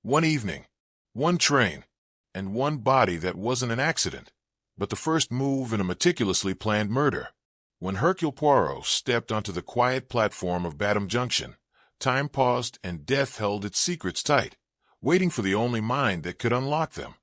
One evening, one train, and one body that wasn't an accident, but the first move in a meticulously planned murder. When Hercule Poirot stepped onto the quiet platform of Batham Junction, time paused and death held its secrets tight, waiting for the only mind that could unlock them.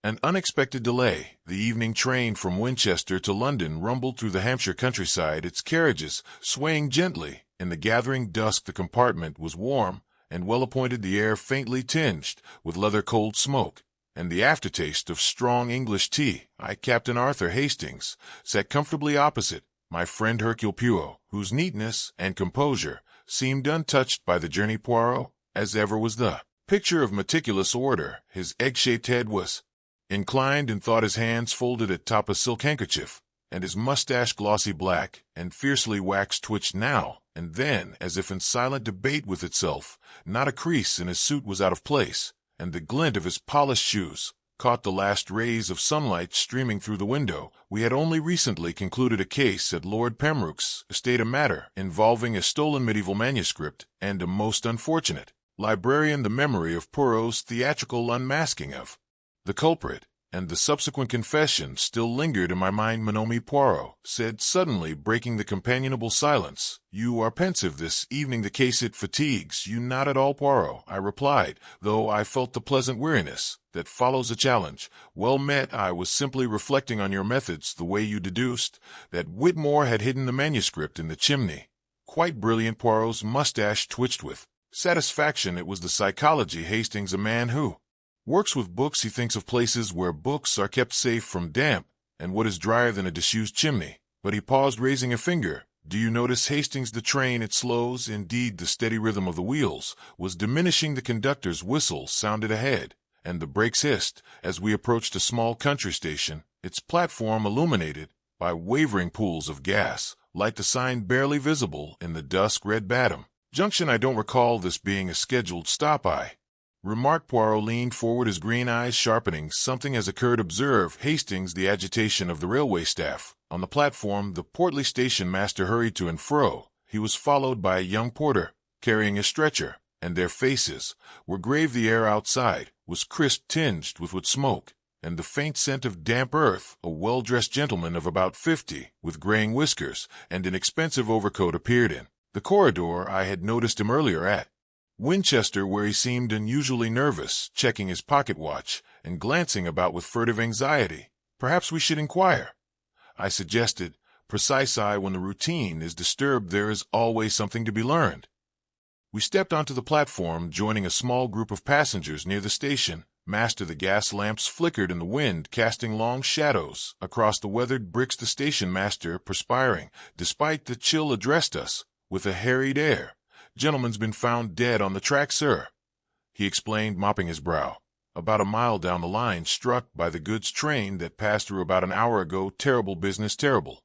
An unexpected delay. The evening train from Winchester to London rumbled through the Hampshire countryside, its carriages swaying gently. In the gathering dusk the compartment was warm and well-appointed, the air faintly tinged with leather-cold smoke, and the aftertaste of strong English tea. I, Captain Arthur Hastings, sat comfortably opposite my friend Hercule Poirot, whose neatness and composure seemed untouched by the journey. Poirot, as ever, was the picture of meticulous order. His egg-shaped head was inclined in thought, his hands folded atop a silk handkerchief, and his mustache glossy black and fiercely waxed twitched now and then as if in silent debate with itself. Not a crease in his suit was out of place, and the glint of his polished shoes caught the last rays of sunlight streaming through the window. We had only recently concluded a case at Lord Pembroke's estate, a matter involving a stolen medieval manuscript and a most unfortunate librarian. The memory of Poirot's theatrical unmasking of the culprit and the subsequent confession still lingered in my mind. Mon ami, Poirot said suddenly, breaking the companionable silence. You are pensive this evening. The case, it fatigues you? Not at all, Poirot, I replied, though I felt the pleasant weariness that follows a challenge. Well met. I was simply reflecting on your methods, the way you deduced that Whitmore had hidden the manuscript in the chimney. Quite brilliant. Poirot's mustache twitched with satisfaction. It was the psychology, Hastings, a man who works with books. He thinks of places where books are kept safe from damp, and what is drier than a disused chimney. But he paused, raising a finger. Do you notice, Hastings, the train, it slows? Indeed, the steady rhythm of the wheels was diminishing. The conductor's whistle sounded ahead, and the brakes hissed as we approached a small country station, its platform illuminated by wavering pools of gas, like the sign barely visible in the dusk. Read Batham Junction. I don't recall this being a scheduled stop. I remarked. Poirot leaned forward, his green eyes sharpening. Something has occurred. Observe, Hastings, the agitation of the railway staff. On the platform, the portly station master hurried to and fro. He was followed by a young porter, carrying a stretcher, and their faces were grave. The air outside was crisp, tinged with wood smoke, and the faint scent of damp earth. A well-dressed gentleman of about 50, with graying whiskers and an expensive overcoat, appeared in the corridor. I had noticed him earlier at Winchester, where he seemed unusually nervous, checking his pocket watch and glancing about with furtive anxiety. Perhaps we should inquire, I suggested. Precise. When the routine is disturbed, there is always something to be learned. We stepped onto the platform, joining a small group of passengers near the station master. The gas lamps flickered in the wind, casting long shadows across the weathered bricks. The station master, perspiring despite the chill, addressed us with a harried air. Gentleman's been found dead on the track, sir, he explained, mopping his brow. About a mile down the line, struck by the goods train that passed through about an hour ago. Terrible business, terrible.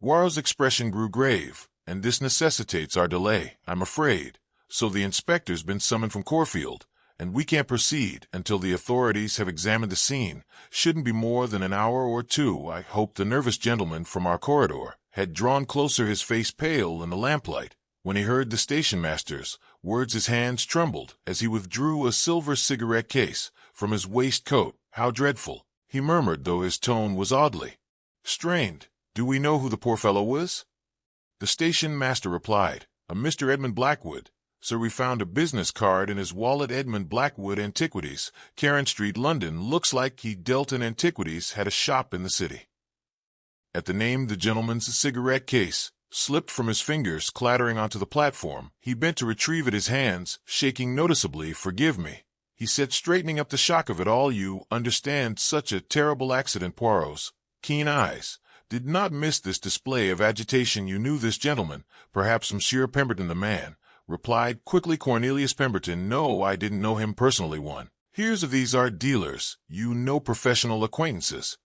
Poirot's expression grew grave. And this necessitates our delay, I'm afraid. So the inspector's been summoned from Corfield, and we can't proceed until the authorities have examined the scene. Shouldn't be more than an hour or two. I hope. The nervous gentleman from our corridor had drawn closer, his face pale in the lamplight. When he heard the station-master's words, his hands trembled as he withdrew a silver cigarette case from his waistcoat. How dreadful, he murmured, though his tone was oddly strained. Do we know who the poor fellow was? The station-master replied, a Mr. Edmund Blackwood. Sir, we found a business card in his wallet. Edmund Blackwood, Antiquities, Cairn Street, London. Looks like he dealt in antiquities, had a shop in the city. At the name, the gentleman's cigarette case slipped from his fingers, clattering onto the platform. He bent to retrieve it, his hands shaking noticeably. Forgive me, he said, straightening up. The shock of it all, you understand, such a terrible accident. Poirot's keen eyes did not miss this display of agitation. You knew this gentleman? Perhaps Monsieur Pemberton, the man replied quickly. Cornelius Pemberton? No, I didn't know him personally. One hears of these art dealers. You know, professional acquaintances,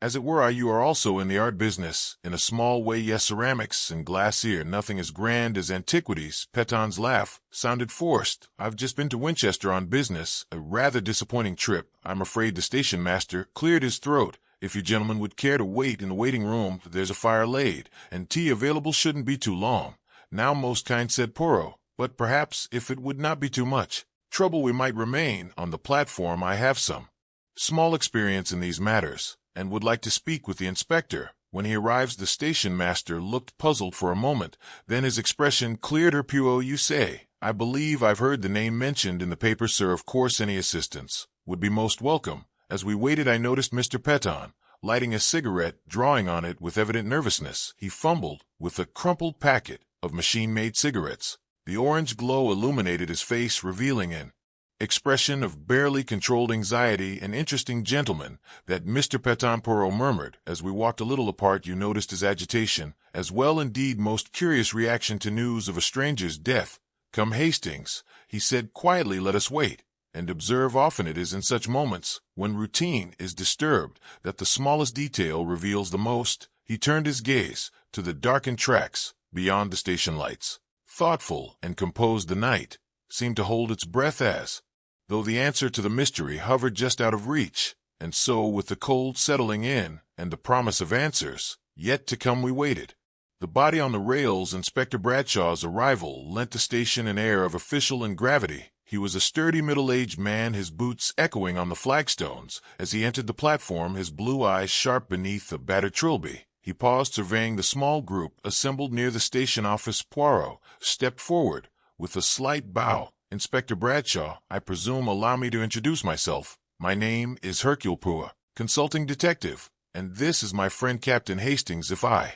as it were. You are also in the art business, in a small way. Yes, ceramics and glass here. Nothing as grand as antiquities. Peton's laugh sounded forced. I've just been to Winchester on business. A rather disappointing trip, I'm afraid. The station master cleared his throat. If you gentlemen would care to wait in the waiting room, there's a fire laid, and tea available. Shouldn't be too long. Now, most kind, said Poirot, but perhaps, if it would not be too much trouble we might remain on the platform. I have some small experience in these matters, and would like to speak with the inspector. When he arrives, the station master looked puzzled for a moment, then his expression cleared. Hercule, you say? I believe I've heard the name mentioned in the paper, sir. Of course, any assistance would be most welcome. As we waited, I noticed Mr. Peton lighting a cigarette, drawing on it with evident nervousness. He fumbled with a crumpled packet of machine-made cigarettes. The orange glow illuminated his face, revealing an expression of barely controlled anxiety. An interesting gentleman, that Mr. Peton, Poirot murmured. As we walked a little apart, you noticed his agitation, as well indeed, most curious reaction to news of a stranger's death. Come, Hastings, he said quietly, let us wait and observe. Often it is in such moments, when routine is disturbed, that the smallest detail reveals the most. He turned his gaze to the darkened tracks beyond the station lights. Thoughtful and composed, the night seemed to hold its breath as though the answer to the mystery hovered just out of reach. And so, with the cold settling in and the promise of answers yet to come, we waited. The body on the rails. Inspector Bradshaw's arrival lent the station an air of official and gravity. He was a sturdy middle-aged man, his boots echoing on the flagstones. As he entered the platform, his blue eyes sharp beneath a battered trilby, he paused, surveying the small group assembled near the station office. Poirot stepped forward with a slight bow. Inspector Bradshaw, I presume, allow me to introduce myself. My name is Hercule Poirot, consulting detective, and this is my friend Captain Hastings. If I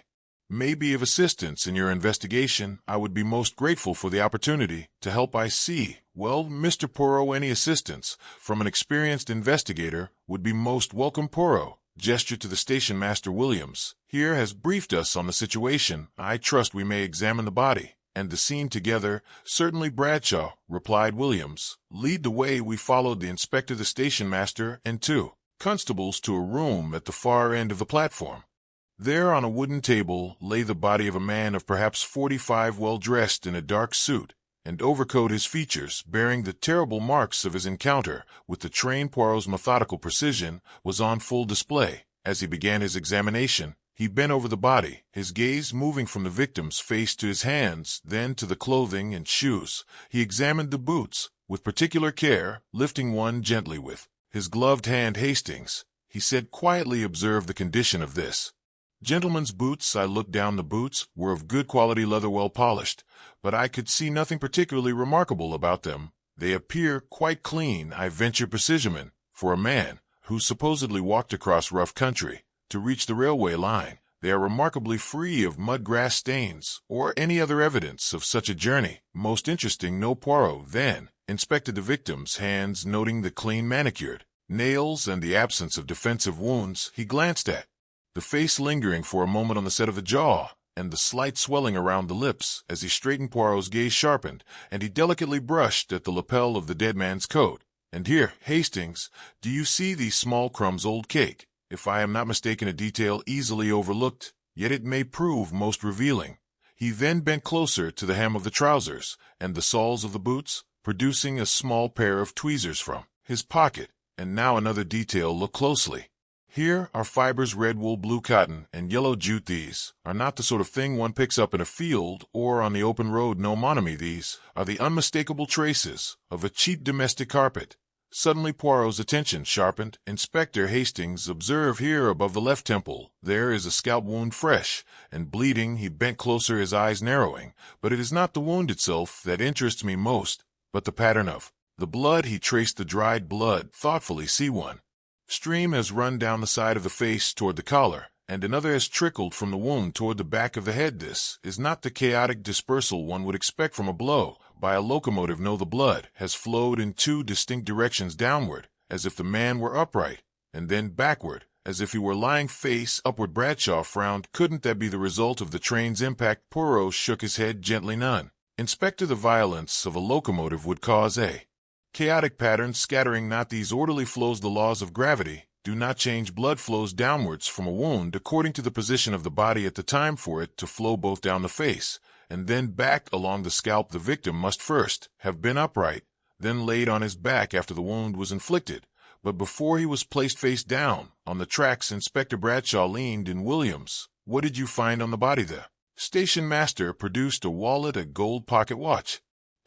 may be of assistance in your investigation, I would be most grateful for the opportunity to help. I see. Well, Mr. Poirot, any assistance from an experienced investigator would be most welcome. Poirot gestured to the station master. Williams here has briefed us on the situation. I trust we may examine the body and the scene together. Certainly, Bradshaw, replied Williams. Lead the way. We followed the inspector, the station master, and two constables to a room at the far end of the platform. There, on a wooden table, lay the body of a man of perhaps 45, well dressed in a dark suit and overcoat, his features bearing the terrible marks of his encounter with the train. Poirot's methodical precision was on full display. As he began his examination, he bent over the body, his gaze moving from the victim's face to his hands, then to the clothing and shoes. He examined the boots with particular care, lifting one gently with his gloved hand. Hastings, he said quietly, observe the condition of this gentleman's boots. I looked down. The boots were of good quality leather, well polished, but I could see nothing particularly remarkable about them. They appear quite clean. I venture precision for a man who supposedly walked across rough country to reach the railway line. They are remarkably free of mud, grass stains, or any other evidence of such a journey. Most interesting. No. Poirot then inspected the victim's hands, noting the clean manicured nails and the absence of defensive wounds. He glanced at the face, lingering for a moment on the set of the jaw and the slight swelling around the lips. As he straightened, Poirot's gaze sharpened, and he delicately brushed at the lapel of the dead man's coat. And here, Hastings, do you see these small crumbs? Old cake, if I am not mistaken, a detail easily overlooked, yet it may prove most revealing. He then bent closer to the hem of the trousers and the soles of the boots, producing a small pair of tweezers from his pocket. And now another detail. Look closely. Here are fibers: red wool, blue cotton, and yellow jute. These are not the sort of thing one picks up in a field or on the open road. No, mon ami, these are the unmistakable traces of a cheap domestic carpet. Suddenly Poirot's attention sharpened. Inspector Hastings, observe here above the left temple. There is a scalp wound, fresh and bleeding. He bent closer, his eyes narrowing. But it is not the wound itself that interests me most, but the pattern of the blood. He traced the dried blood thoughtfully. See, one stream has run down the side of the face toward the collar, and another has trickled from the wound toward the back of the head. This is not the chaotic dispersal one would expect from a blow by a locomotive. No, the blood has flowed in two distinct directions: downward, as if the man were upright, and then backward, as if he were lying face upward. Bradshaw frowned. Couldn't that be the result of the train's impact? Poirot shook his head gently. None. Inspector, the violence of a locomotive would cause a chaotic pattern, scattering, not these orderly flows. The laws of gravity do not change. Blood flows downwards from a wound according to the position of the body at the time. For it to flow both down the face and then back along the scalp, the victim must first have been upright, then laid on his back after the wound was inflicted, but before he was placed face down on the tracks. Inspector Bradshaw leaned in. Williams, what did you find on the body? The station master produced a wallet, a gold pocket watch,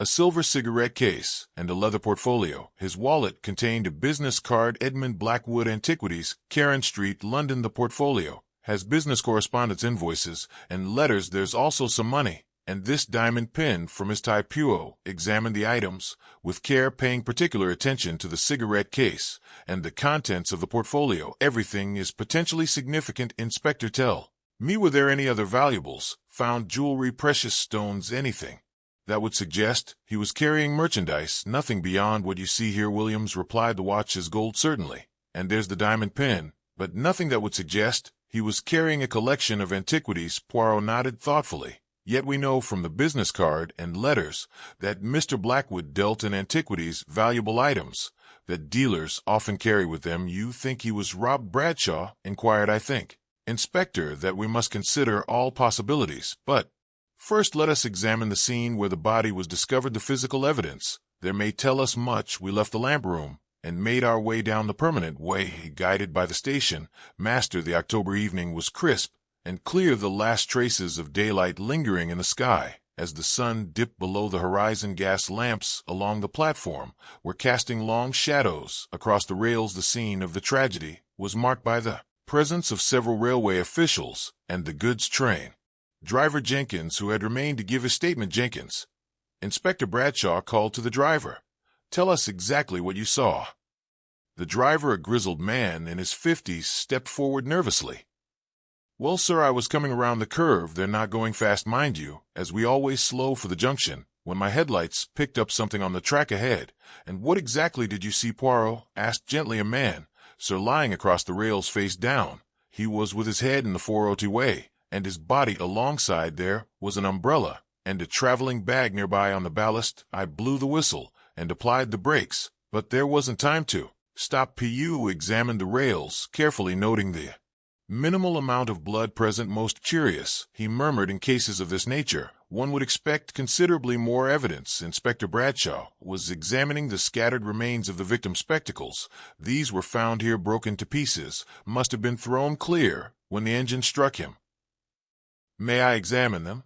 a silver cigarette case, and a leather portfolio. His wallet contained a business card. Edmund Blackwood Antiquities, Karen Street, London. The portfolio has business correspondence, invoices, and letters. There's also some money, and this diamond pin from Miss Poirot. Examined the items with care, paying particular attention to the cigarette case and the contents of the portfolio. Everything is potentially significant, Inspector. Tell me, were there any other valuables found? Jewelry, precious stones, anything that would suggest he was carrying merchandise? Nothing beyond what you see here, Williams replied. The watch is gold, certainly, and there's the diamond pin, but nothing that would suggest he was carrying a collection of antiquities. Poirot nodded thoughtfully. Yet we know from the business card and letters that Mr. Blackwood dealt in antiquities, valuable items that dealers often carry with them. You think he was robbed? Bradshaw inquired. I think, Inspector, that we must consider all possibilities, but first let us examine the scene where the body was discovered. The physical evidence there may tell us much. We left the lamp room and made our way down the permanent way, guided by the station master. The October evening was crisp and clear, the last traces of daylight lingering in the sky as the sun dipped below the horizon. Gas lamps along the platform were casting long shadows across the rails. The scene of the tragedy was marked by the presence of several railway officials and the goods train driver Jenkins, who had remained to give his statement. Jenkins, Inspector Bradshaw called to the driver. Tell us exactly what you saw. The driver, a grizzled man in his 50s, stepped forward nervously. Well, sir, I was coming around the curve. They're not going fast, mind you, as we always slow for the junction, when my headlights picked up something on the track ahead. And what exactly did you see? Poirot asked gently. A man, sir, lying across the rails face down. He was with his head in the 402 way, and his body alongside. There was an umbrella and a traveling bag nearby on the ballast. I blew the whistle and applied the brakes, but there wasn't time to stop. Pu examined the rails carefully, noting the minimal amount of blood present. Most curious, he murmured. In cases of this nature, one would expect considerably more evidence. Inspector Bradshaw was examining the scattered remains of the victim's spectacles. These were found here, broken to pieces, must have been thrown clear when the engine struck him. May I examine them?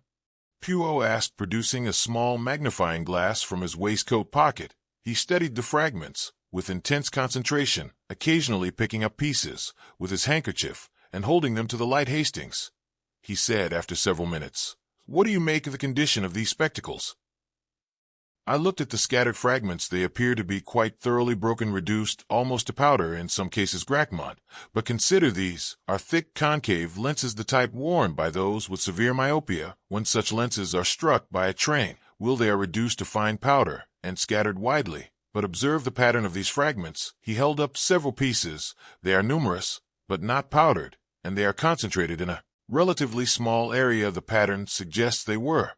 Poirot asked, producing a small magnifying glass from his waistcoat pocket. He studied the fragments with intense concentration, occasionally picking up pieces with his handkerchief and holding them to the light. Hastings, he said after several minutes, what do you make of the condition of these spectacles? I looked at the scattered fragments. They appear to be quite thoroughly broken, reduced almost to powder, in some cases Grachmont. But consider, these are thick concave lenses, the type worn by those with severe myopia. When such lenses are struck by a train, they are reduced to fine powder and scattered widely. But observe the pattern of these fragments. He held up several pieces. They are numerous, but not powdered, and they are concentrated in a relatively small area. The pattern suggests they were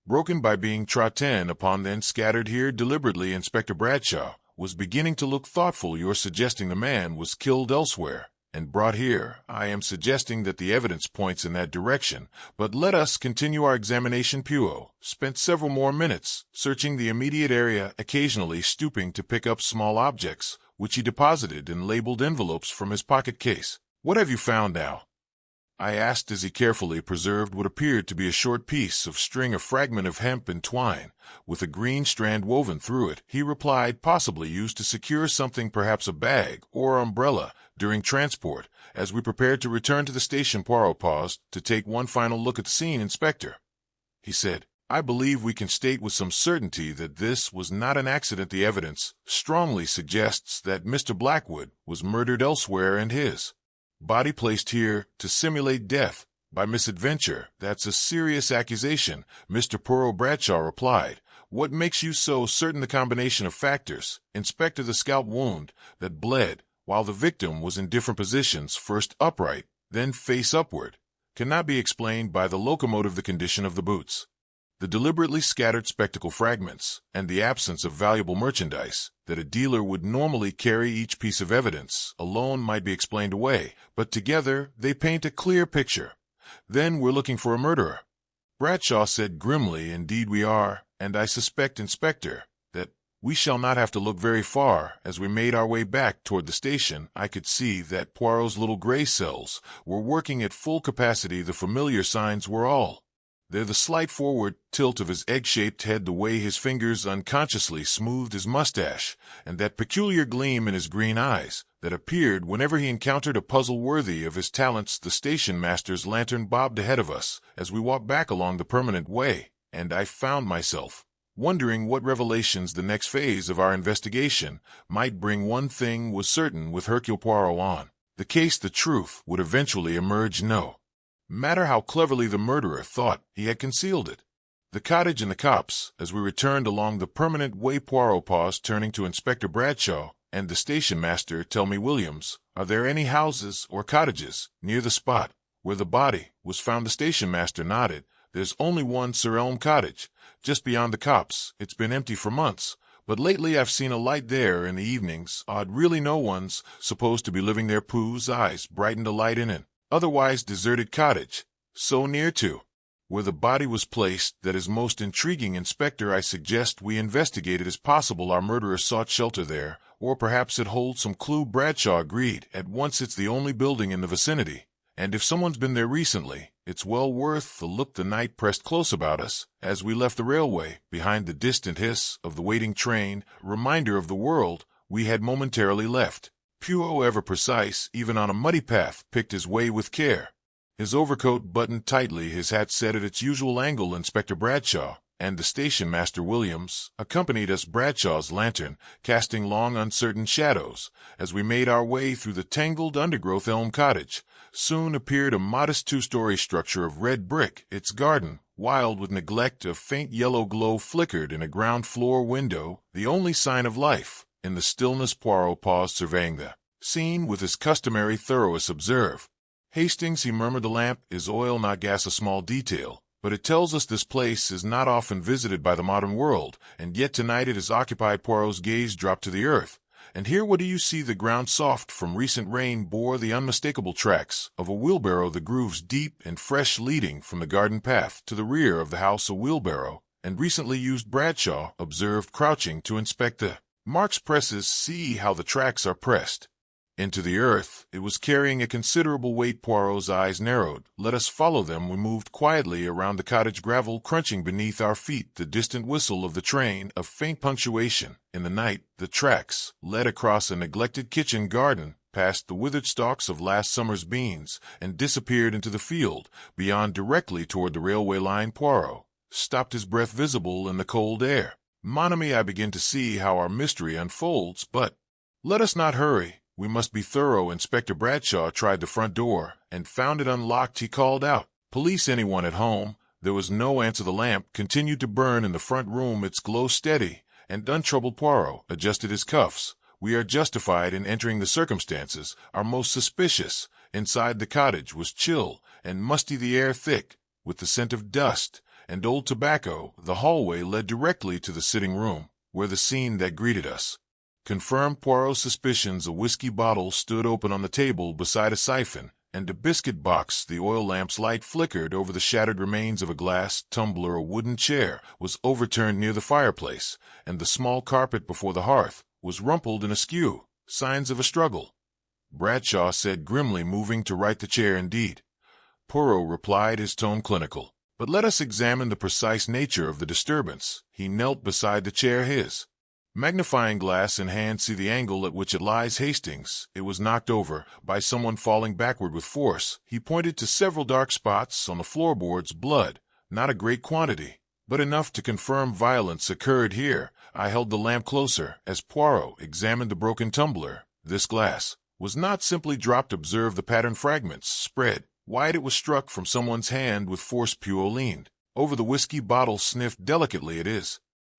broken by being trodden upon, then scattered here deliberately. Inspector Bradshaw was beginning to look thoughtful. You're suggesting the man was killed elsewhere and brought here. I am suggesting that the evidence points in that direction, but let us continue our examination. Poirot spent several more minutes searching the immediate area, occasionally stooping to pick up small objects, which he deposited in labeled envelopes from his pocket case. What have you found now? I asked as he carefully preserved what appeared to be a short piece of string, a fragment of hemp and twine, with a green strand woven through it. He replied, possibly used to secure something, perhaps a bag or umbrella, during transport. As we prepared to return to the station, Poirot paused to take one final look at the scene. Inspector, he said, I believe we can state with some certainty that this was not an accident. The evidence strongly suggests that Mr. Blackwood was murdered elsewhere and his body placed here to simulate death by misadventure. That's a serious accusation, Mr. Poirot. Bradshaw replied. What makes you so certain? The combination of factors. Inspector, the scalp wound that bled while the victim was in different positions, first upright, then face upward, cannot be explained by the locomotive. The condition of the boots, the deliberately scattered spectacle fragments, and the absence of valuable merchandise that a dealer would normally carry. Each piece of evidence alone might be explained away, but together they paint a clear picture. Then we're looking for a murderer. Bradshaw said grimly, indeed we are, and I suspect, Inspector, that we shall not have to look very far. As we made our way back toward the station, I could see that Poirot's little gray cells were working at full capacity. The familiar signs were all There the slight forward tilt of his egg-shaped head, the way his fingers unconsciously smoothed his mustache, and that peculiar gleam in his green eyes that appeared whenever he encountered a puzzle worthy of his talents. The station master's lantern bobbed ahead of us as we walked back along the permanent way, and I found myself wondering what revelations the next phase of our investigation might bring. One thing was certain with Hercule Poirot on the case: the truth would eventually emerge, no matter how cleverly the murderer thought he had concealed it. The cottage and the cops. As we returned along the permanent way, Poirot paused, turning to Inspector Bradshaw and the station master. "Tell me, Williams, are there any houses or cottages near the spot where the body was found?" The station master nodded. "There's only one, Sir Elm Cottage, just beyond the copse. It's been empty for months, but lately I've seen a light there in the evenings. Odd, really. No one's supposed to be living there." Pooh's eyes brightened. "A light in an otherwise deserted cottage, so near to where the body was placed? That is most intriguing, Inspector. I suggest we investigate it. As possible our murderer sought shelter there, or perhaps it holds some clue." Bradshaw agreed at once. "It's the only building in the vicinity, and if someone's been there recently, it's well worth a look." The night pressed close about us as we left the railway, behind the distant hiss of the waiting train, a reminder of the world we had momentarily left. Poirot, ever precise, even on a muddy path, picked his way with care. His overcoat buttoned tightly, his hat set at its usual angle. Inspector Bradshaw and the station master Williams accompanied us, Bradshaw's lantern casting long uncertain shadows as we made our way through the tangled undergrowth. Elm Cottage soon appeared, a modest two-story structure of red brick, its garden wild with neglect. A faint yellow glow flickered in a ground-floor window, the only sign of life in the stillness. Poirot paused, surveying the scene with his customary thoroughness. "Observe, Hastings," he murmured, "the lamp is oil, not gas. A small detail, but it tells us this place is not often visited by the modern world, and yet tonight it is occupied." Poirot's gaze dropped to the earth. "And here, what do you see?" The ground, soft from recent rain, bore the unmistakable tracks of a wheelbarrow, the grooves deep and fresh, leading from the garden path to the rear of the house. "A wheelbarrow, and recently used," Bradshaw observed, crouching to inspect the marks. "Presses, see how the tracks are pressed into the earth." It was carrying a considerable weight. Poirot's eyes narrowed. "Let us follow them." We moved quietly around the cottage, gravel crunching beneath our feet, the distant whistle of the train a faint punctuation in the night. The tracks led across a neglected kitchen garden, past the withered stalks of last summer's beans, and disappeared into the field beyond, directly toward the railway line. Poirot stopped, his breath visible in the cold air. "Mon ami, I begin to see how our mystery unfolds, but let us not hurry. We must be thorough." Inspector Bradshaw tried the front door and found it unlocked. He called out, "Police, anyone at home?" There was no answer. The lamp continued to burn in the front room, its glow steady and untroubled. Poirot adjusted his cuffs. "We are justified in entering the circumstances are most suspicious." Inside, the cottage was chill and musty, the air thick with the scent of dust and old tobacco. The hallway led directly to the sitting room, where the scene that greeted us confirmed Poirot's suspicions. A whiskey bottle stood open on the table beside a siphon and a biscuit box. The oil lamp's light flickered over the shattered remains of a glass tumbler. A wooden chair was overturned near the fireplace, and the small carpet before the hearth was rumpled and askew, signs of a struggle. Bradshaw said grimly, moving to right. "The chair, indeed," Poirot replied, his tone clinical. "But let us examine the precise nature of the disturbance." He knelt beside the chair, his magnifying glass in hand. "See the angle at which it lies, Hastings. It was knocked over by someone falling backward with force." He pointed to several dark spots on the floorboards. "Blood, not a great quantity, but enough to confirm violence occurred here." I held the lamp closer as Poirot examined the broken tumbler. "This glass was not simply dropped. Observe the pattern, fragments spread wide. It was struck from someone's hand with force." Poirot leaned over the whiskey bottle, sniffed delicately. "It is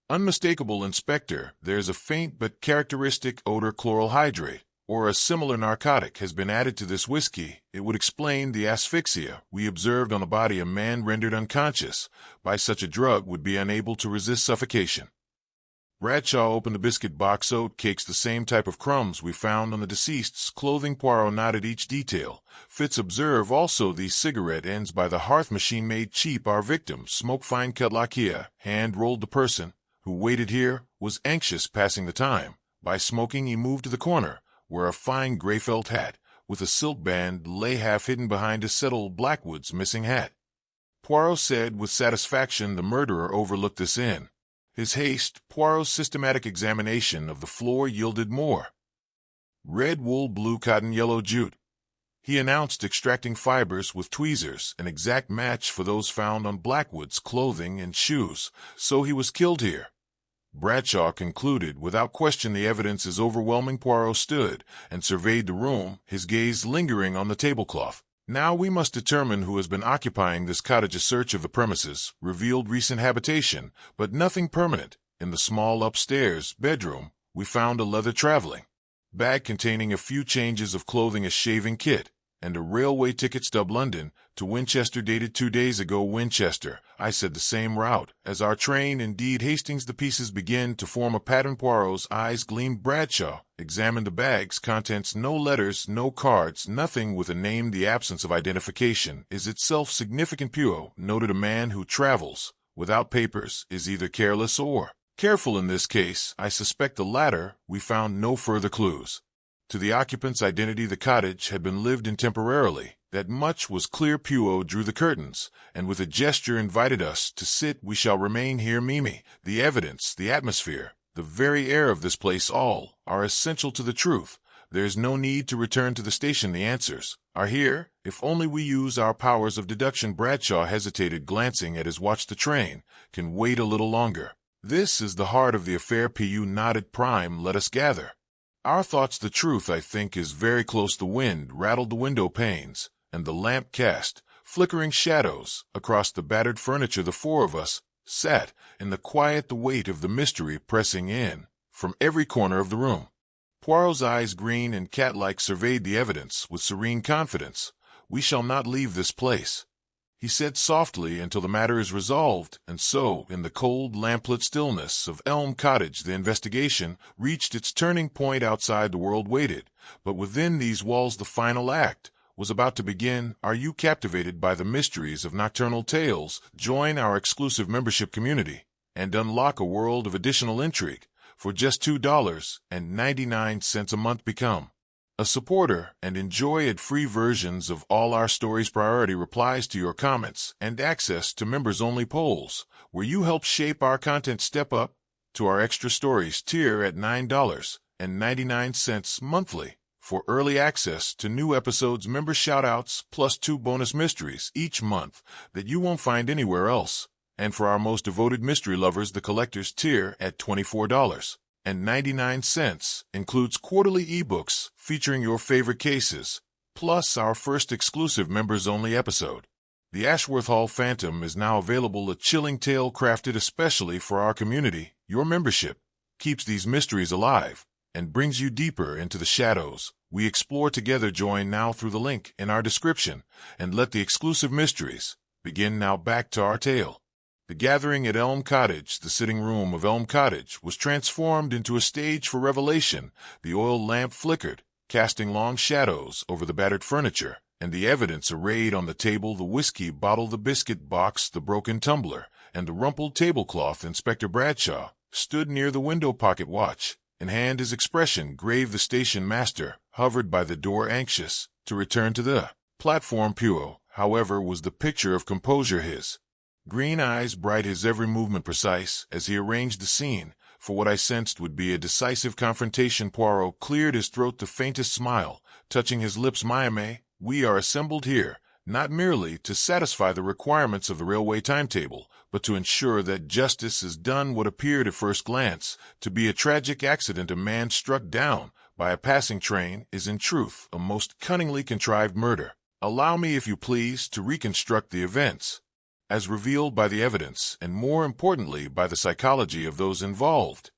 unmistakable, Inspector. There's a faint but characteristic odor. Chloral hydrate, or a similar narcotic, has been added to this whiskey. It would explain the asphyxia we observed on the body. A man rendered unconscious by such a drug would be unable to resist suffocation." Bradshaw opened the biscuit box. "Oat cakes, the same type of crumbs we found on the deceased's clothing." Poirot nodded. "Each detail fits. Observe also these cigarette ends by the hearth machine, made cheap. Our victim smoked fine cut lakia, hand-rolled. The person who waited here was anxious, passing the time by smoking." He moved to the corner, where a fine gray felt hat with a silk band lay half hidden behind a settled Blackwood's missing hat. Poirot said with satisfaction the murderer overlooked this in his haste. Poirot's systematic examination of the floor yielded more. Red wool, blue cotton, yellow jute, he announced, extracting fibers with tweezers, an exact match for those found on Blackwood's clothing and shoes. So he was killed here, Bradshaw concluded. Without question, the evidence is overwhelming. Poirot stood and surveyed the room, his gaze lingering on the tablecloth. Now we must determine who has been occupying this cottage. A search of the premises revealed recent habitation, but nothing permanent. In the small upstairs bedroom, we found a leather traveling bag containing a few changes of clothing, a shaving kit, and a railway ticket stub. London to Winchester, dated 2 days ago. Winchester, I said, the same route as our train. Indeed, Hastings. The pieces begin to form a pattern. Poirot's eyes gleamed. Bradshaw examined the bag's contents. No letters, no cards, nothing with a name. The absence of identification is itself significant. Poirot noted a man who travels without papers is either careless or careful. In this case, I suspect the latter. We found no further clues to the occupant's identity. The cottage had been lived in temporarily. That much was clear. Poirot drew the curtains, and with a gesture invited us to sit. We shall remain here, Mimi. The evidence, the atmosphere, the very air of this place, all are essential to the truth. There is no need to return to the station. The answers are here, if only we use our powers of deduction. Bradshaw hesitated, glancing at his watch. The train can wait a little longer. This is the heart of the affair. Pu nodded. Prime, let us gather our thoughts. The truth, I think, is very close. The wind rattled the window panes, and the lamp cast flickering shadows across the battered furniture. The four of us sat in the quiet, the weight of the mystery pressing in from every corner of the room. Poirot's eyes, green and cat-like, surveyed the evidence with serene confidence. We shall not leave this place, he said softly, until the matter is resolved. And so, in the cold, lamplit stillness of Elm Cottage, the investigation reached its turning point. Outside, the world waited, but within these walls the final act was about to begin. Are you captivated by the mysteries of nocturnal tales? Join our exclusive membership community and unlock a world of additional intrigue for just $2.99 a month. Become a supporter and enjoy ad-free versions of all our stories, priority replies to your comments, and access to members-only polls where you help shape our content. Step up to our extra stories tier at $9.99 monthly for early access to new episodes, member shoutouts, plus 2 bonus mysteries each month that you won't find anywhere else. And for our most devoted mystery lovers, the collector's tier at $24.99 includes quarterly ebooks featuring your favorite cases, plus our first exclusive members-only episode. The Ashworth Hall Phantom is now available, a chilling tale crafted especially for our community. Your membership keeps these mysteries alive and brings you deeper into the shadows we explore together. Join now through the link in our description and let the exclusive mysteries begin now. Back to our tale. The gathering at Elm Cottage. The sitting room of Elm Cottage was transformed into a stage for revelation. The oil lamp flickered, casting long shadows over the battered furniture, and the evidence arrayed on the table: the whiskey bottle, the biscuit box, the broken tumbler, and the rumpled tablecloth. Inspector Bradshaw stood near the window, pocket watch in hand, his expression grave. The station master hovered by the door, anxious to return to the platform. Poirot, however, was the picture of composure, his green eyes bright, his every movement precise as he arranged the scene for what I sensed would be a decisive confrontation. Poirot cleared his throat, the faintest smile touching his lips. Miame, we are assembled here not merely to satisfy the requirements of the railway timetable, but to ensure that justice is done. What appeared at first glance to be a tragic accident, a man struck down by a passing train, is in truth a most cunningly contrived murder. Allow me, if you please, to reconstruct the events as revealed by the evidence, and more importantly by the psychology of those involved.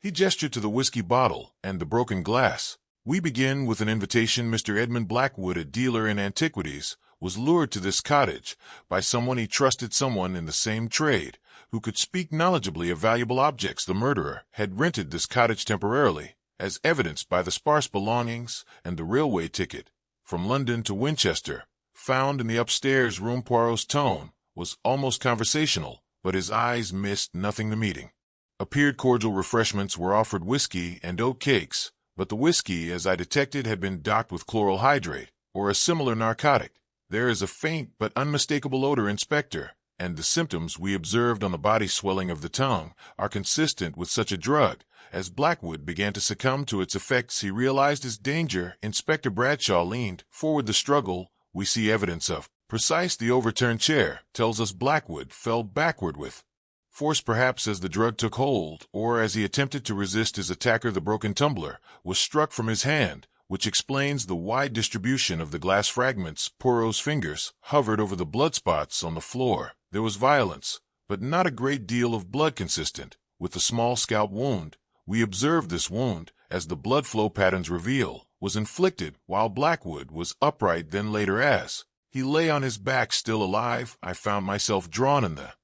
He gestured to the whiskey bottle and the broken glass. We begin with an invitation. Mr. Edmund Blackwood, a dealer in antiquities, was lured to this cottage by someone he trusted, someone in the same trade, who could speak knowledgeably of valuable objects. The murderer had rented this cottage temporarily, as evidenced by the sparse belongings and the railway ticket from London to Winchester, found in the upstairs room. Poirot's tone was almost conversational, but his eyes missed nothing. The meeting appeared cordial. Refreshments were offered, whiskey and oat cakes, but the whiskey, as I detected, had been docked with chloral hydrate, or a similar narcotic. There is a faint but unmistakable odor, Inspector, and the symptoms we observed on the body, swelling of the tongue, are consistent with such a drug. As Blackwood began to succumb to its effects, he realized his danger. Inspector Bradshaw leaned forward. The struggle we see evidence of, precise the overturned chair, tells us Blackwood fell backward with force, perhaps as the drug took hold, or as he attempted to resist his attacker. The broken tumbler was struck from his hand, which explains the wide distribution of the glass fragments. Poirot's fingers hovered over the blood spots on the floor. There was violence, but not a great deal of blood consistent with the small scalp wound. We observed this wound, as the blood flow patterns reveal, was inflicted while Blackwood was upright. Then later, as he lay on his back still alive, I found myself drawn in the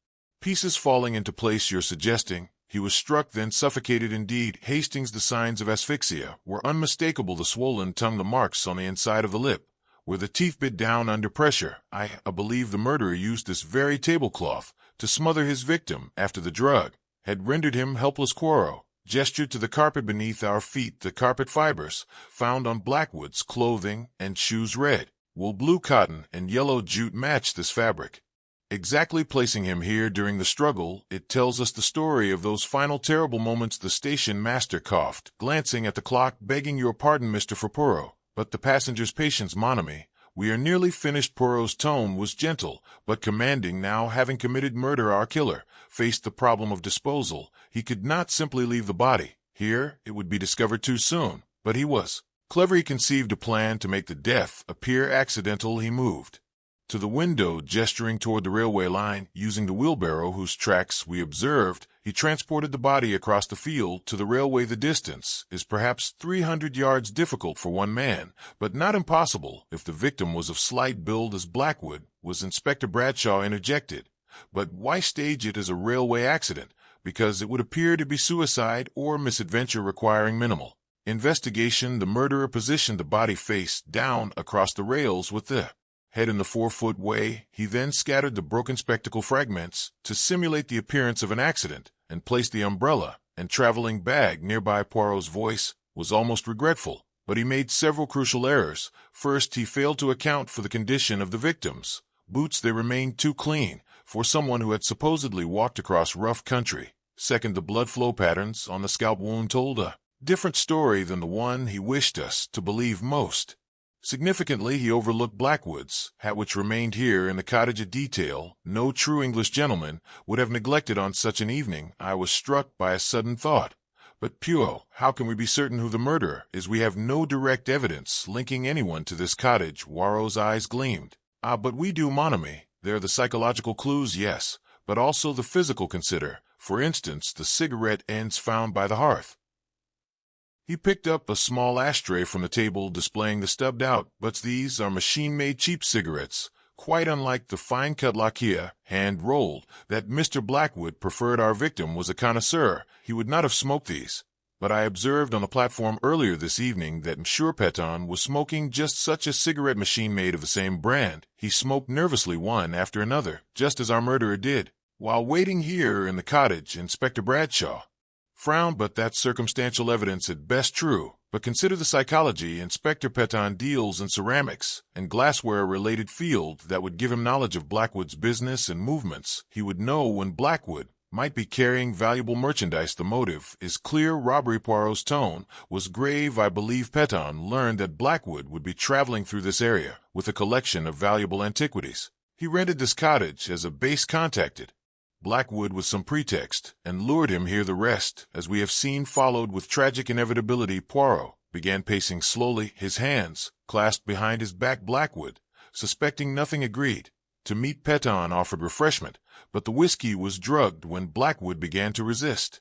pieces falling into place. You're suggesting he was struck, then suffocated? Indeed, Hastings. The signs of asphyxia were unmistakable. The swollen tongue, the marks on the inside of the lip, where the teeth bit down under pressure. I believe the murderer used this very tablecloth to smother his victim after the drug had rendered him helpless. Poirot gestured to the carpet beneath our feet. The carpet fibers found on Blackwood's clothing and shoes, red wool, blue cotton, and yellow jute, matched this fabric, exactly placing him here during the struggle. It tells us the story of those final terrible moments. The station master coughed, glancing at the clock. Begging your pardon, Mr. Poirot, but the passenger's patience, mon ami. We are nearly finished. Poirot's tone was gentle, but commanding. Now, having committed murder, our killer faced the problem of disposal. He could not simply leave the body here. It would be discovered too soon. But he was clever. He conceived a plan to make the death appear accidental. He moved to the window, gesturing toward the railway line. Using the wheelbarrow whose tracks we observed, he transported the body across the field to the railway. The distance is perhaps 300 yards, difficult for one man, but not impossible if the victim was of slight build as Blackwood was. Inspector Bradshaw interjected, but why stage it as a railway accident? Because it would appear to be suicide or misadventure requiring minimal investigation. The murderer positioned the body face down across the rails with the head in the 4-foot way. He then scattered the broken spectacle fragments to simulate the appearance of an accident and placed the umbrella and traveling bag nearby. Poirot's voice was almost regretful, but he made several crucial errors. First, he failed to account for the condition of the victim's boots. They remained too clean for someone who had supposedly walked across rough country. Second, the blood flow patterns on the scalp wound told a different story than the one he wished us to believe. Most significantly, he overlooked Blackwood's hat, which remained here in the cottage, a detail no true English gentleman would have neglected on such an evening. I was struck by a sudden thought. But Poirot, how can we be certain who the murderer is? We have no direct evidence linking anyone to this cottage. Poirot's eyes gleamed. But we do, mon ami. There are the psychological clues, yes, but also the physical. Consider, for instance, the cigarette ends found by the hearth. He picked up a small ashtray from the table, displaying the stubbed out butts. These are machine-made cheap cigarettes, quite unlike the fine-cut lacquer, hand-rolled, that Mr. Blackwood preferred. Our victim was a connoisseur. He would not have smoked these. But I observed on the platform earlier this evening that Monsieur Peton was smoking just such a cigarette machine made of the same brand. He smoked nervously one after another, just as our murderer did, while waiting here in the cottage. Inspector Bradshaw frowned. But that's circumstantial evidence at best. True, but consider the psychology. Inspector Peton deals in ceramics and glassware, a related field that would give him knowledge of Blackwood's business and movements. He would know when Blackwood might be carrying valuable merchandise. The motive is clear. Robbery. Poirot's tone was grave. I believe Peton learned that Blackwood would be traveling through this area with a collection of valuable antiquities. He rented this cottage as a base, contacted Blackwood with some pretext, and lured him here. The rest, as we have seen, followed with tragic inevitability. Poirot began pacing slowly, his hands clasped behind his back. Blackwood, suspecting nothing, agreed to meet. Peton offered refreshment, but the whiskey was drugged when Blackwood began to resist.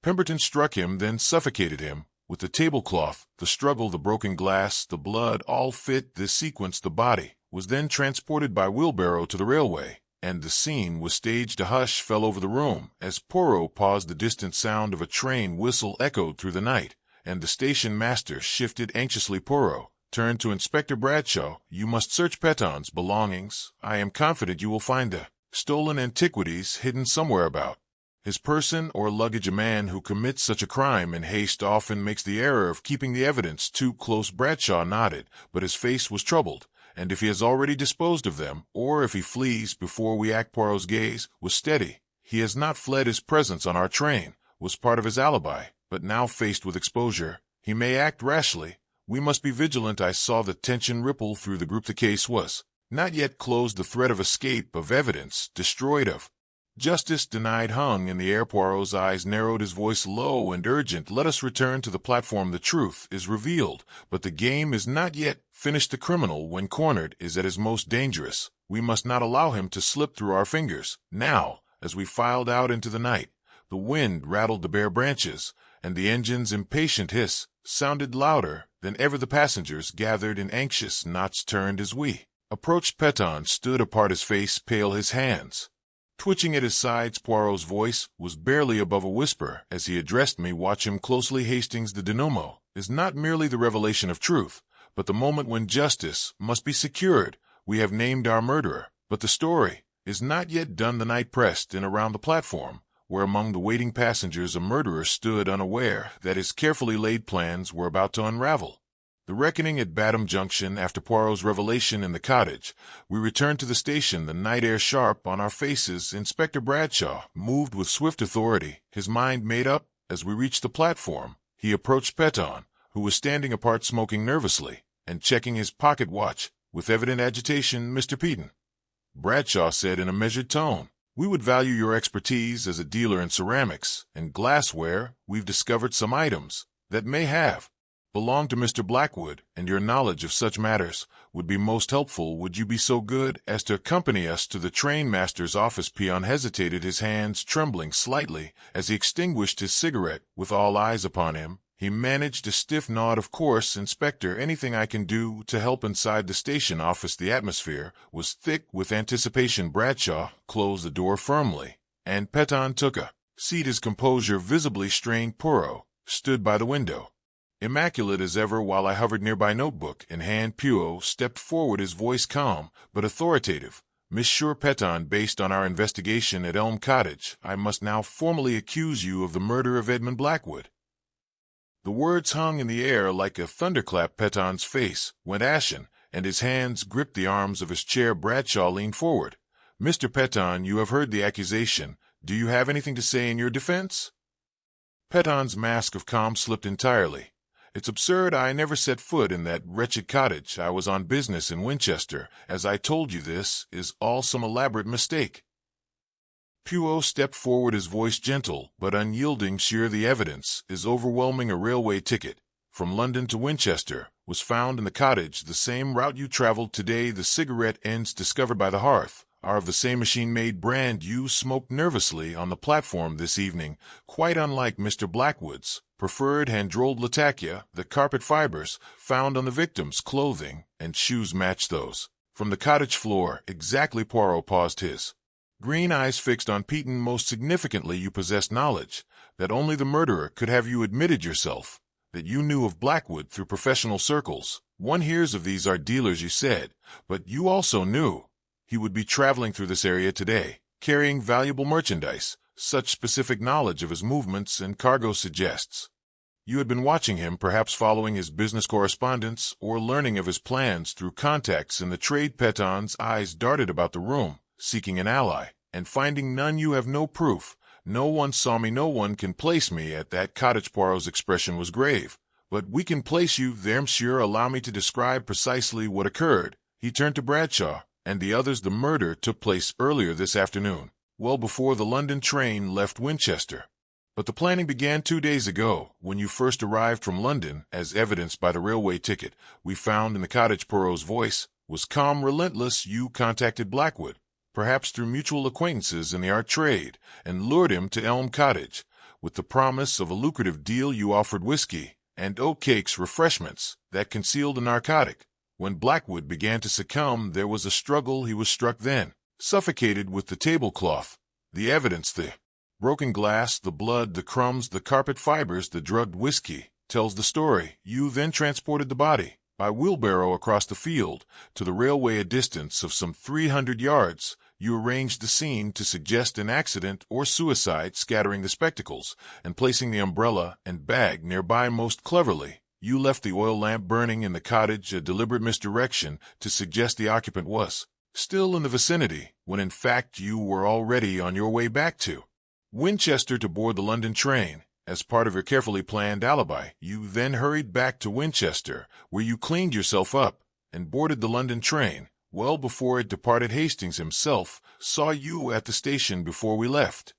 Pemberton struck him, then suffocated him with the tablecloth. The struggle, the broken glass, the blood, all fit this sequence. The body was then transported by wheelbarrow to the railway, and the scene was staged. A hush fell over the room as Poirot paused. The distant sound of a train whistle echoed through the night, and the station master shifted anxiously. Poirot turned to Inspector Bradshaw. You must search Peton's belongings. I am confident you will find the stolen antiquities hidden somewhere about his person or luggage. A man who commits such a crime in haste often makes the error of keeping the evidence too close. Bradshaw nodded, but his face was troubled and if he has already disposed of them, or if he flees before we act. Poirot's gaze was steady. He has not fled. His presence on our train was part of his alibi, but now faced with exposure, he may act rashly. We must be vigilant. I saw the tension ripple through the group. The case was not yet closed. The threat of escape, of evidence destroyed, of justice denied hung in the air. Poirot's eyes narrowed, his voice low and urgent. Let us return to the platform. The truth is revealed, but the game is not yet finished. The criminal, when cornered, is at his most dangerous. We must not allow him to slip through our fingers. Now, as we filed out into the night, the wind rattled the bare branches, and the engine's impatient hiss sounded louder than ever. The passengers gathered in anxious knots. Turned as we approached. Peton stood apart, his face pale, his hands twitching at his sides. Poirot's voice was barely above a whisper as he addressed me. Watch him closely. Hastings, the denouement is not merely the revelation of truth, but the moment when justice must be secured. We have named our murderer, but the story is not yet done. The night pressed in around the platform, where among the waiting passengers a murderer stood, unaware that his carefully laid plans were about to unravel. The reckoning at Batham Junction. After Poirot's revelation in the cottage, we returned to the station, the night air sharp on our faces. Inspector Bradshaw moved with swift authority, his mind made up. As we reached the platform, he approached Peton, who was standing apart smoking nervously and checking his pocket watch with evident agitation. Mr. Peton, Bradshaw said in a measured tone, we would value your expertise as a dealer in ceramics and glassware. We've discovered some items that may have belonged to Mr. Blackwood, and your knowledge of such matters would be most helpful. Would you be so good as to accompany us to the trainmaster's office? Peon hesitated, his hands trembling slightly as he extinguished his cigarette. With all eyes upon him, he managed a stiff nod. Of course, Inspector, anything I can do to help. Inside the station office, the atmosphere was thick with anticipation. Bradshaw closed the door firmly, and Peton took a seat. His composure visibly strained. Poirot stood by the window, immaculate as ever, while I hovered nearby, notebook in hand. Poirot stepped forward, his voice calm but authoritative. Monsieur Peton, based on our investigation at Elm Cottage, I must now formally accuse you of the murder of Edmund Blackwood. The words hung in the air like a thunderclap. Peton's face went ashen, and his hands gripped the arms of his chair. Bradshaw leaned forward. Mr. Peton, you have heard the accusation. Do you have anything to say in your defense? Peton's mask of calm slipped entirely. It's absurd. I never set foot in that wretched cottage. I was on business in Winchester. As I told you, this is all some elaborate mistake. Poirot stepped forward, his voice gentle but unyielding. Sure, the evidence is overwhelming. A railway ticket from London to Winchester was found in the cottage, the same route you traveled today. The cigarette ends discovered by the hearth are of the same machine-made brand you smoked nervously on the platform this evening. Quite unlike Mr. Blackwood's preferred hand-rolled Latakia, the carpet fibers found on the victim's clothing and shoes match those from the cottage floor exactly. Poirot paused, his green eyes fixed on Peton. Most significantly, you possess knowledge that only the murderer could have. You admitted yourself that you knew of Blackwood through professional circles. One hears of these art dealers, you said, but you also knew he would be traveling through this area today, carrying valuable merchandise. Such specific knowledge of his movements and cargo suggests you had been watching him, perhaps following his business correspondence or learning of his plans through contacts in the trade. Peton's eyes darted about the room, seeking an ally, and finding none. You have no proof. No one saw me. No one can place me at that cottage. Poirot's expression was grave. But we can place you there, monsieur. Allow me to describe precisely what occurred. He turned to Bradshaw and the others. The murder took place earlier this afternoon, well before the London train left Winchester. But the planning began 2 days ago, when you first arrived from London, as evidenced by the railway ticket we found in the cottage. Poirot's voice was calm, relentless. You contacted Blackwood, perhaps through mutual acquaintances in the art trade, and lured him to Elm Cottage. With the promise of a lucrative deal, you offered whiskey and oatcakes, refreshments that concealed a narcotic. When Blackwood began to succumb, there was a struggle. He was struck then, suffocated with the tablecloth, the evidence, the broken glass, the blood, the crumbs, the carpet fibers, the drugged whiskey, tells the story. You then transported the body by wheelbarrow across the field to the railway, a distance of some 300 yards. You arranged the scene to suggest an accident or suicide, scattering the spectacles and placing the umbrella and bag nearby. Most cleverly, You left the oil lamp burning in the cottage, a deliberate misdirection to suggest the occupant was still in the vicinity, when in fact you were already on your way back to Winchester to board the London train. As part of your carefully planned alibi, you then hurried back to Winchester, where you cleaned yourself up and boarded the London train. Well before it departed, Hastings himself saw you at the station before we left.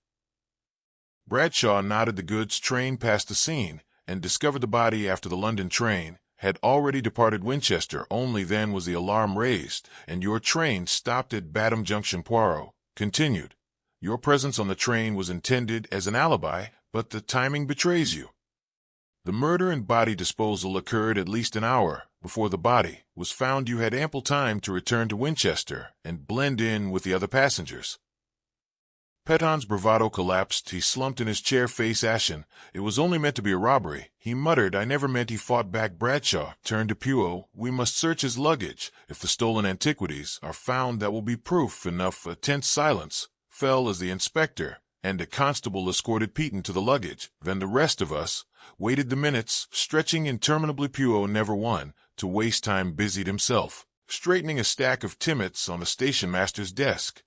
Bradshaw nodded. The goods train passed the scene and discovered the body after the London train had already departed Winchester. Only then was the alarm raised, and your train stopped at Batham Junction. Poirot continued. Your presence on the train was intended as an alibi, but the timing betrays you. The murder and body disposal occurred at least an hour before the body was found. You had ample time to return to Winchester and blend in with the other passengers. Peton's bravado collapsed. He slumped in his chair, face ashen. It was only meant to be a robbery, he muttered. I never meant. He fought back. Bradshaw turned to Poirot. We must search his luggage. If the stolen antiquities are found, that will be proof enough. A tense silence fell as the inspector and a constable escorted Peyton to the luggage. Then the rest of us waited, the minutes stretching interminably. Poirot, never one to waste time, busied himself straightening a stack of timmets on the station master's desk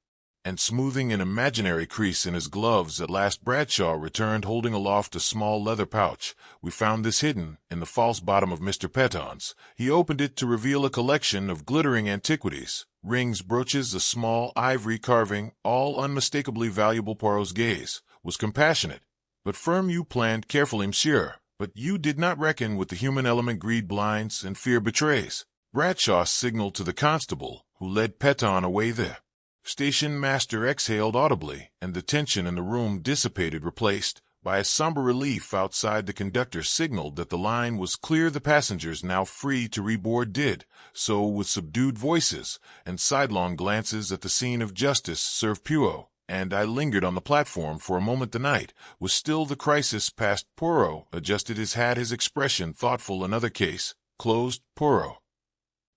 and smoothing an imaginary crease in his gloves. At last Bradshaw returned, holding aloft a small leather pouch. We found this hidden in the false bottom of Mr. Peton's. He opened it to reveal a collection of glittering antiquities, rings, brooches, a small ivory carving, all unmistakably valuable. Poirot's gaze was compassionate but firm. You planned carefully, monsieur, but you did not reckon with the human element. Greed blinds and fear betrays. Bradshaw signaled to the constable who led Peton away. The station master exhaled audibly, and the tension in the room dissipated, replaced by a somber relief outside. The conductor signaled that the line was clear. The passengers, now free to reboard, did so with subdued voices and sidelong glances at the scene of justice. Served. Poirot and I lingered on the platform for a moment. The night was still. The crisis past. Poirot adjusted his hat, his expression thoughtful. Another case closed, Poirot?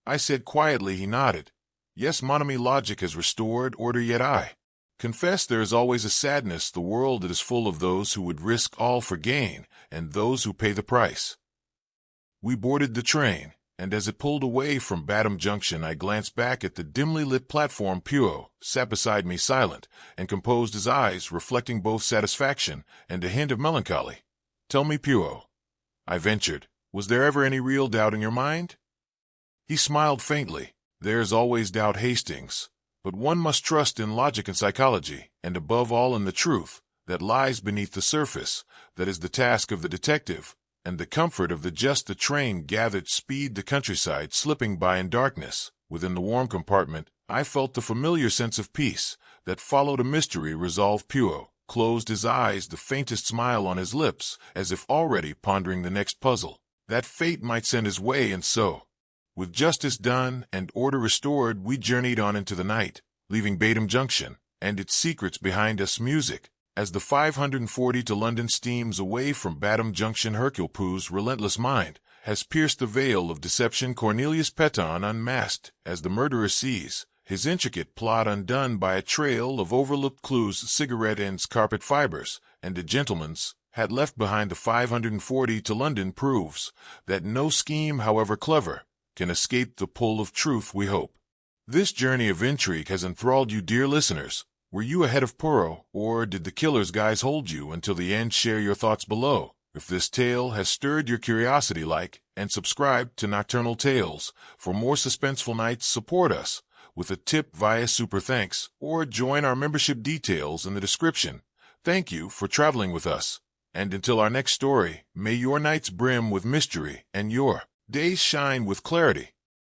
I said quietly. He nodded. Yes, mon ami, logic has restored order, yet I confess there is always a sadness. The world is full of those who would risk all for gain, and those who pay the price. We boarded the train, and as it pulled away from Batham Junction, I glanced back at the dimly lit platform. Poirot sat beside me, silent and composed, his eyes reflecting both satisfaction and a hint of melancholy. Tell me, Poirot, I ventured, was there ever any real doubt in your mind? He smiled faintly. There is always doubt, Hastings, but one must trust in logic and psychology, and above all in the truth that lies beneath the surface. That is the task of the detective, and the comfort of the just. The train gathered speed, the countryside slipping by in darkness. Within the warm compartment, I felt the familiar sense of peace that followed a mystery resolve. Poirot closed his eyes, the faintest smile on his lips, as if already pondering the next puzzle that fate might send his way. And so, with justice done and order restored, we journeyed on into the night, leaving Batham Junction and its secrets behind us. Music. As the 540 to London steams away from Batham Junction, Hercule Poirot's relentless mind has pierced the veil of deception. Cornelius Peton unmasked as the murderer sees his intricate plot undone by a trail of overlooked clues, cigarette ends, carpet fibers, and a gentleman's hat left behind. The 540 to London proves that no scheme, however clever, can escape the pull of truth. We hope this journey of intrigue has enthralled you, dear listeners. Were you ahead of Poirot, or did the killer's guise hold you until the end? Share your thoughts below. If this tale has stirred your curiosity, like and subscribe to Nocturnal Tales for more suspenseful nights. Support us with a tip via Super Thanks, or join our membership, details in the description. Thank you for traveling with us, and until our next story, may your nights brim with mystery and your days shine with clarity.